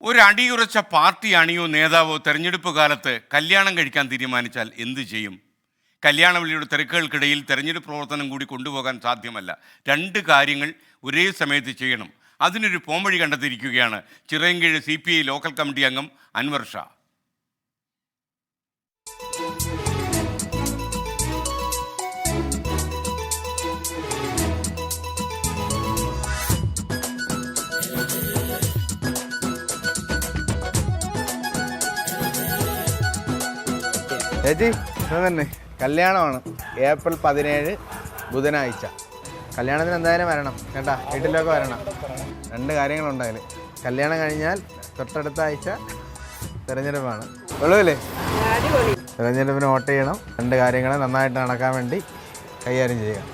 ഒരു അടിയുറച്ച പാർട്ടി അണിയോ നേതാവോ തെരഞ്ഞെടുപ്പ് കാലത്ത് കല്യാണം കഴിക്കാൻ തീരുമാനിച്ചാൽ എന്തു ചെയ്യും? കല്യാണ വിളിയുടെ തിരക്കുകൾക്കിടയിൽ തെരഞ്ഞെടുപ്പ് പ്രവർത്തനം കൂടി കൊണ്ടുപോകാൻ സാധ്യമല്ല. രണ്ട് കാര്യങ്ങൾ ഒരേ സമയത്ത് ചെയ്യണം. അതിനൊരു പോംവഴി കണ്ടെത്തിയിരിക്കുകയാണ് ചിറയൻകീഴ് CPI ലോക്കൽ കമ്മിറ്റി അംഗം അൻവർ ഷാ. ചേച്ചി തന്നെ കല്യാണമാണ് ഏപ്രിൽ 17 ബുധനാഴ്ച. കല്യാണത്തിന് എന്തായാലും വരണം കേട്ടാ, വീട്ടിലൊക്കെ വരണം. രണ്ട് കാര്യങ്ങളുണ്ട് അതിൽ. കല്യാണം കഴിഞ്ഞാൽ തൊട്ടടുത്ത ആഴ്ച തിരഞ്ഞെടുപ്പാണ്. ഉള്ളൂല്ലേ? തിരഞ്ഞെടുപ്പിന് വോട്ട് ചെയ്യണം. രണ്ട് കാര്യങ്ങൾ നന്നായിട്ട് നടക്കാൻ വേണ്ടി കൈകാര്യം ചെയ്യുക.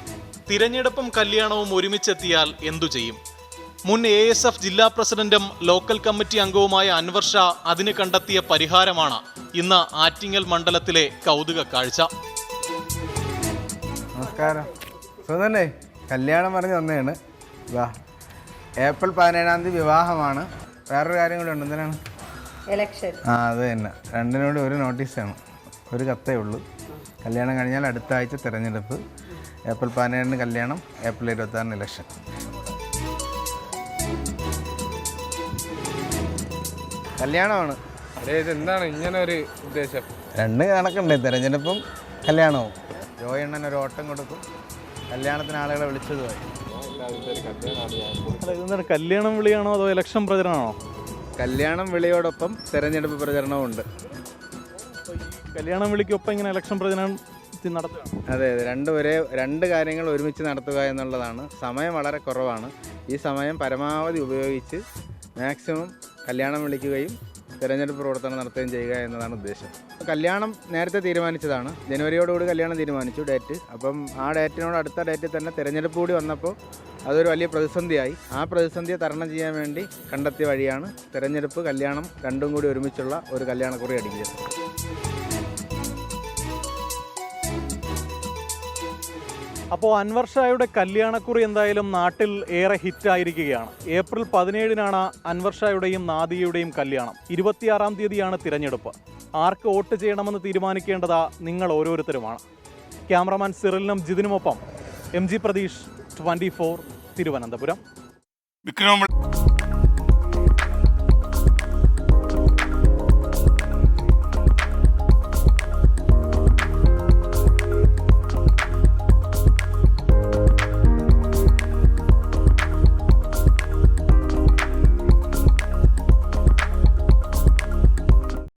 തിരഞ്ഞെടുപ്പും കല്യാണവും ഒരുമിച്ചെത്തിയാൽ എന്തു ചെയ്യും? മുൻ ASF ജില്ലാ പ്രസിഡന്റും ലോക്കൽ കമ്മിറ്റി അംഗവുമായ അൻവർ ഷാ അതിന് കണ്ടെത്തിയ പരിഹാരമാണ് ഇന്ന് ആറ്റിങ്ങൽ മണ്ഡലത്തിലെ കൗതുക കാഴ്ച. നമസ്കാരം. സുഖല്ലേ? കല്യാണം പറഞ്ഞ് വന്നതാണ്. ഏപ്രിൽ 17 വിവാഹമാണ്. വേറൊരു കാര്യം കൂടെ ഉണ്ട്. എന്തിനാണ്? ഇലക്ഷൻ. അത് തന്നെ. രണ്ടിനോട് ഒരു നോട്ടീസാണ്, ഒരു കത്തേ ഉള്ളൂ. കല്യാണം കഴിഞ്ഞാൽ അടുത്ത ആഴ്ച തിരഞ്ഞെടുപ്പ്. ഏപ്രിൽ 17 കല്യാണം, ഏപ്രിൽ 26 ഇലക്ഷൻ. കല്യാണമാണ്. എന്താണ് ഇങ്ങനെ ഒരു ഉദ്ദേശം? രണ്ട് കണക്കുണ്ട്, തിരഞ്ഞെടുപ്പും കല്യാണവും. ജോയണ്ണൻ ഒരു ഓട്ടം കൊടുക്കും, കല്യാണത്തിന് ആളുകളെ വിളിച്ചതുമായി. ഇതെന്താണ്, കല്യാണം വിളിയാണോ അതോ ഇലക്ഷൻ പ്രചരണമാണോ? കല്യാണം വിളിയോടൊപ്പം തിരഞ്ഞെടുപ്പ് പ്രചരണവും ഉണ്ട്. കല്യാണം വിളിക്കൊപ്പം ഇങ്ങനെ ഇലക്ഷൻ പ്രചരണം നടത്തുക? അതെ, രണ്ട് കാര്യങ്ങൾ ഒരുമിച്ച് നടത്തുക എന്നുള്ളതാണ്. സമയം വളരെ കുറവാണ്. ഈ സമയം പരമാവധി ഉപയോഗിച്ച് മാക്സിമം കല്യാണം വിളിക്കുകയും തിരഞ്ഞെടുപ്പ് പ്രവർത്തനം നടത്തുകയും ചെയ്യുക എന്നതാണ് ഉദ്ദേശം. കല്യാണം നേരത്തെ തീരുമാനിച്ചതാണ്. ജനുവരിയോടുകൂടി കല്യാണം തീരുമാനിച്ചു ഡേറ്റ്. അപ്പം ആ ഡേറ്റിനോട് അടുത്ത ഡേറ്റിൽ തന്നെ തിരഞ്ഞെടുപ്പ് കൂടി വന്നപ്പോൾ അതൊരു വലിയ പ്രതിസന്ധിയായി. ആ പ്രതിസന്ധിയെ തരണം ചെയ്യാൻ വേണ്ടി കണ്ടെത്തിയ വഴിയാണ് തിരഞ്ഞെടുപ്പ് കല്യാണം രണ്ടും കൂടി ഒരുമിച്ചുള്ള ഒരു കല്യാണക്കുറി അടിക്കുക. അപ്പോൾ അൻവർ ഷായുടെ കല്യാണക്കുറി എന്തായാലും നാട്ടിൽ ഏറെ ഹിറ്റായിരിക്കുകയാണ്. ഏപ്രിൽ 17 അൻവർ ഷായുടെയും നാദിയയുടെയും കല്യാണം. 26 തീയതിയാണ് തിരഞ്ഞെടുപ്പ്. ആർക്ക് വോട്ട് ചെയ്യണമെന്ന് തീരുമാനിക്കേണ്ടത് നിങ്ങൾ ഓരോരുത്തരുമാണ്. ക്യാമറമാൻ സിറിലിനും ജിതിനുമൊപ്പം MG പ്രതീഷ്, 24 തിരുവനന്തപുരം.